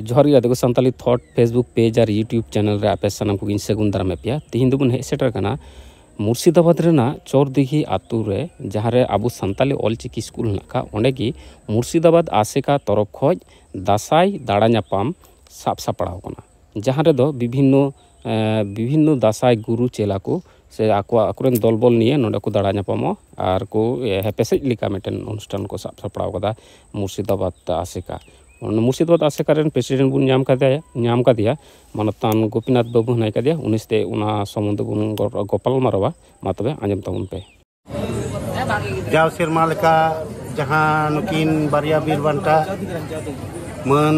जोहर गे देखो Santali thought Facebook page और YouTube channel रे आपे सानाम को सगुन दाराम पे तीन दोबन हे सेटर कना मुर्शिदाबाद रेना चौरदिघी आतु रे जहाँ रे आबू सानताली ऑलचिकी स्कूल हेनाका ओंडे की मुर्शिदाबाद आसेका तरफ खोज दासाई दाड़ा नापाम साब सापड़ाव कना जहाँ रे दो विभिन्न दासाई गुरु चेला को से आकुरेन दलबल निये नोडे को दाड़ा नापामो और को हेपेसेज लिका मिटेन अनुष्ठान को साब सापड़ाव कदा मुर्शिदाबाद आसेका मुर्शिदाबाद आसेका रेन प्रेसिडेंट बुन नाम कादिया मानतान गोपीनाथ बाबू हनाय कादिया उनिसते उना सम्बन्ध बुन गोपाल मारवा मा तबे आंजम ताबुन पे जाव सेरमा लेका जहां नुकिन बारिया बीर बांटा मन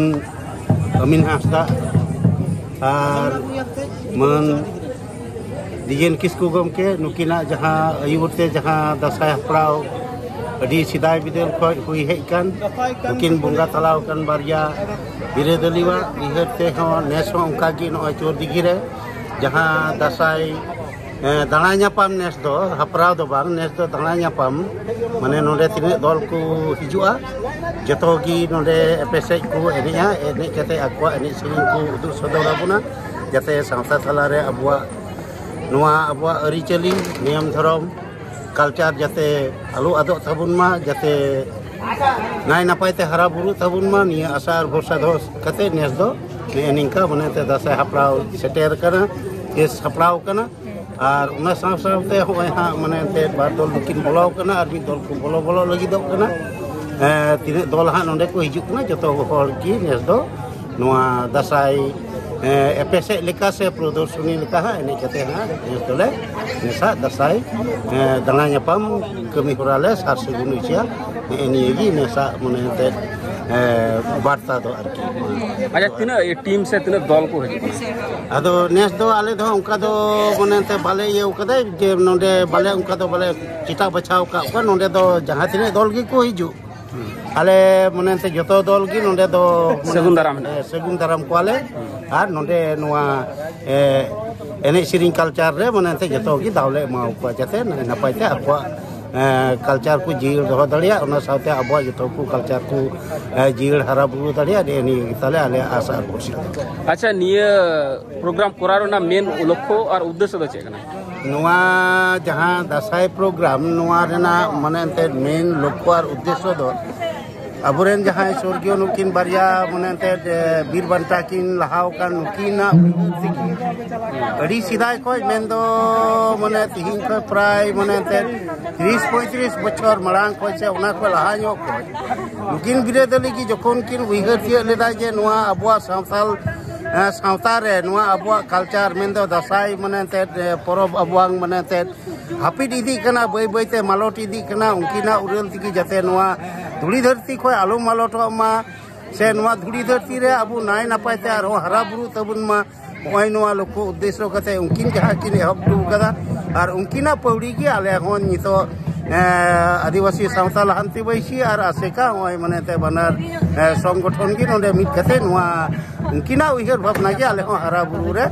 अमीन हासदा और मन दिजेन किसकु गमके नुकिना जहां आयुरते जहां दसाय हपड़ाव अड़ी सिदाय बिदल खय हुई हेकन नुकिन बुंगा तलाव कन बारिया बिरेदलीवा इहरते हो नेस हो उनका की नो चौरदिघी रे जहां दसाई दाड़ा नापाम नेस दो हपराव दो बांग नेस दो दाड़ा नापाम माने नोडे तिने दल को हिजुआ जतो की नोडे एपेसेज को एनेया एने कते आकवा एने सेरिन को उदु सदराबुना जते सावता तला रे अबुआ नोआ अबुआ अरिचली नियम धर्म कल्चर जाते आलू आदो तबुन मा जाते नाय नापायते हरा बुरु तबुन मा निया आसार भरसा दो कते नेस दो निंका मनेते दसाय हपड़ाव सेटेर कना केस हपड़ाव कना और उना सावते होय हा मनेते बार दल दुकिन बोलाव कना और मी दल को बोलो लगी दो कना तिने दल हा नोंडे को हिजुक कना जतो हर की नेस दो नोआ दसाई एपेसे लेका से प्रदर्शनी लेका हा एने कते हा नेस दोले नेसा दसाई दाड़ा नापाम कमी होराले सार सगुन इचिया एनिएगी नेसा मनेते वार्ता दो आरकी अच्छा तिना टीम से तिना दल को हिजुक आदो नेस दो आले दो उनका दो मनेते बाले ये उकदे जे नोंडे बाले उनका दो बाले चिटा बचाव का नोंडे दो जहां तिने दल गी को हिजु आले मनेते जतो दल गी नोंडे दो सगुन दाराम कोले और नोंडे नोआ एने सिरिंग कल्चर रे मनेते जतो गी दावले माउ को जाते नपायते आकवा कल्चर को जीड़ दो दड़िया उना साथे अबवा जतो को कल्चर को जीड़ हरा बुरु दड़िया एनी ताले आले आसार बसी अच्छा निया प्रोग्राम कोरारो ना मेन लक्ष्य और उद्देश्य दो चेकना नोआ जहां दसाई प्रोग्राम नोआ रेना मनेते मेन लक्ष्य और उद्देश्य दो अबुरेन जहां स्वर्गीय नुकिन बारिया मनेते बीर बांटा किन लहाव का नुकिना अड़ी सिदाय को मेन दो मने तिहिन को प्राय मनेते 30-35 बछर मरांग को से उना को लहा नो को नुकिन बिरेदली की जखन किन उइगर थिय लेदा जे नोआ अबवा सावताल सावता रे नोआ अबवा कल्चर मेन दो दसाई मनेते परब अबवांग मनेते हापिद इदी कना बय बयते मालोट इदी कना उनकिना उरल तिकी जाते नोआ धुड़ी धरती को आलो मालोटो मा से नोआ धुड़ी धरती रे अबु नाय नापायते आरो हरा बुरु तबुन मा ओय नोआ लोको उद्देश्य कते उनकिन जहां किन एहब दु कदा और उनकिना पौड़ी की आले होन नितो आदिवासी सावता लहांती बैसी और आसेका ओय मनेते बनार संगठन की नोडे मिट कते नोआ उनकिना उइहर भावना की आले हो हरा बुरु रे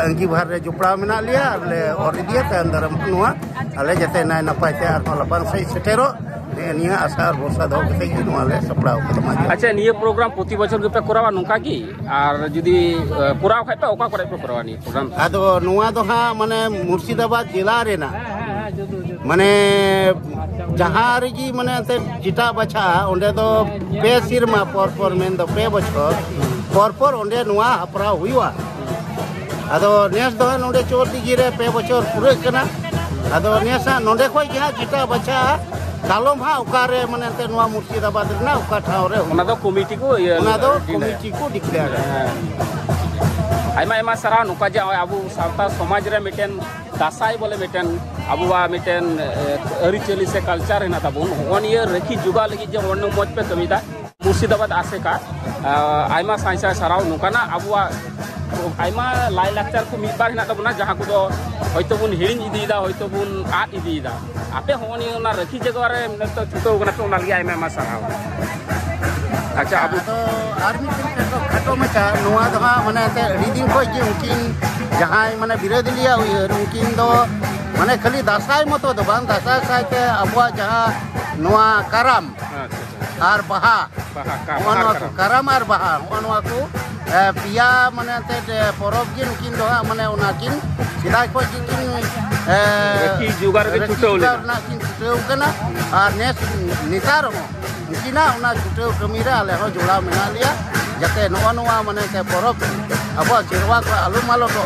अंगी भार रे जुपड़ा मेना लिया आले और दिया ते अंदर नोआ आले जते नाय नापायते आर लपांग सही सेटेरो निया आसार भरसा दो कते की नोआले सपड़ाव कदमा अच्छा निया प्रोग्राम प्रति बछर के पे करावा नुका की और जदी पुराव खाय पे ओका करे पे करावा नि प्रोग्राम आदो नोआ दो हा माने मुर्शिदाबाद जिला रेना माने जहां रेगी माने ते जिटा बछा ओंडे दो पे सिरमा पर मेन दो पे बछर पर ओंडे नोआ हपरा हुइवा आदो नेस दो नोंडे चौरदिघी रे पे बछर पुरे कना आदो नेसा नोंडे खोय जहां जिटा बछा कालम हा उकारे मने ते नोआ मुर्शिदाबाद रेना उका ठाव रे उना दो कमिटी को डिक्लेयर आयमा सारा नुका जे आबू सावता समाज रे मिटेन दासाई बोले मिटेन आबुवा मिटेन अरिचली से कल्चर हेना ताबुन होन ये रखी जुगा लगी जे वन मोज पे कमिदा मुर्शिदाबाद आसेका आयमा साइंसा साराव नुकाना आबुवा आयमा लाई लाक्चर को मिबार हेना ताबुना जहां को दो होयतो बुन हिरिन इदीदा होयतो बुन आट इदीदा आपे होन ये ना रखी जगह रे तो छुटो गना तो नालगी आयमा साराव अच्छा अब तो आर्मी खाटो मचा नोआ दो माने ते रीडिंग को जे उनकिन जहां माने बिरोधलिया उनकिन दो माने खाली दासाई मतो दो बांग दासाई साइते अबवा जहां नोआ करम और बहा करम और बहा नोआ को पिया माने परब गे नुकिन दो माने उनाकिन सिदाय को जिकिन रखी जुगार के छुटाव ना किन छुटाव कना और नेस नितार हो उनकिना उना छुटाव कमी रे आले हो जोड़ा मेना लिया जाते नवा नवा माने ते परब अब चिरवा को आलू मालो दो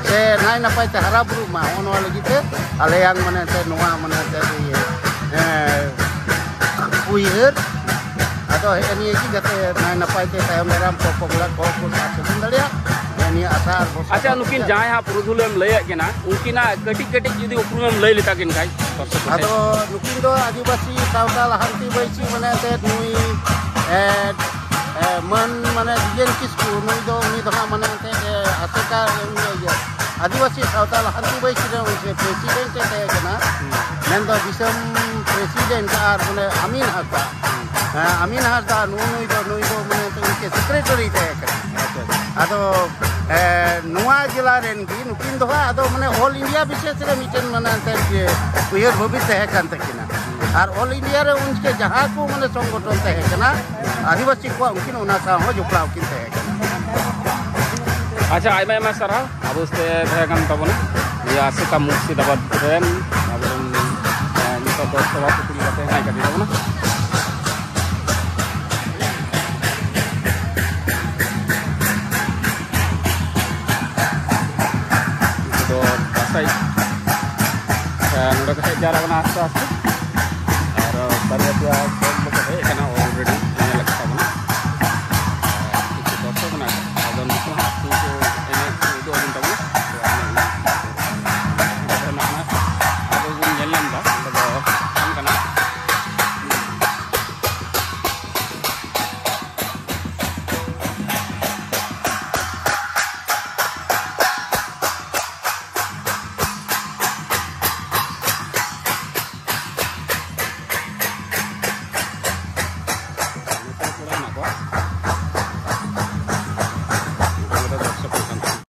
से नाय नपाय ते हरा बुरु मा ओनवा लगिते आले yang माने ते नवा माने ते उइर atau ini lagi jatuh naik napai te tayam dalam popular kopi sebenarnya ini asal. अच्छा नुकिन जहाँ यहाँ पुरुधुलम लय के ना उनकिना कटी कटी जुदी उपरुम लय लेता किन काय atau नुकिन दो आदिवासी सावताल हांती बैसी मने ते नुई मन मने जिन किसku नुई दो मने ते असका आदिवासी सावताल हांती बैसी रे उनके प्रेसिडेंट ते कना नंदो बिसम प्रेसिडेंट आर मने अमीन हाका अमीन हासदा नुई दो मने उनके सेक्रेटरी थे आदो नुआ जिला रेन की नुकिन दो आदो मने ऑल इंडिया विशेष रे मिटन मने ते उयर भवित है कान तकिना और ऑल इंडिया रे उनके जहां को मने संगठन ते है कना आदिवासी को उनकिन उना सा हो जुपड़ा उनकिन ते है अच्छा आइमा आइमा सरा अब उसते रहेगन तबना या सिका मुर्शिदाबाद रेन अब नितो दो सभापति बाते है कदी तबना तो pasai nunda ke jalan atas और बारिया पिया सब लोग है ना ऑलरेडी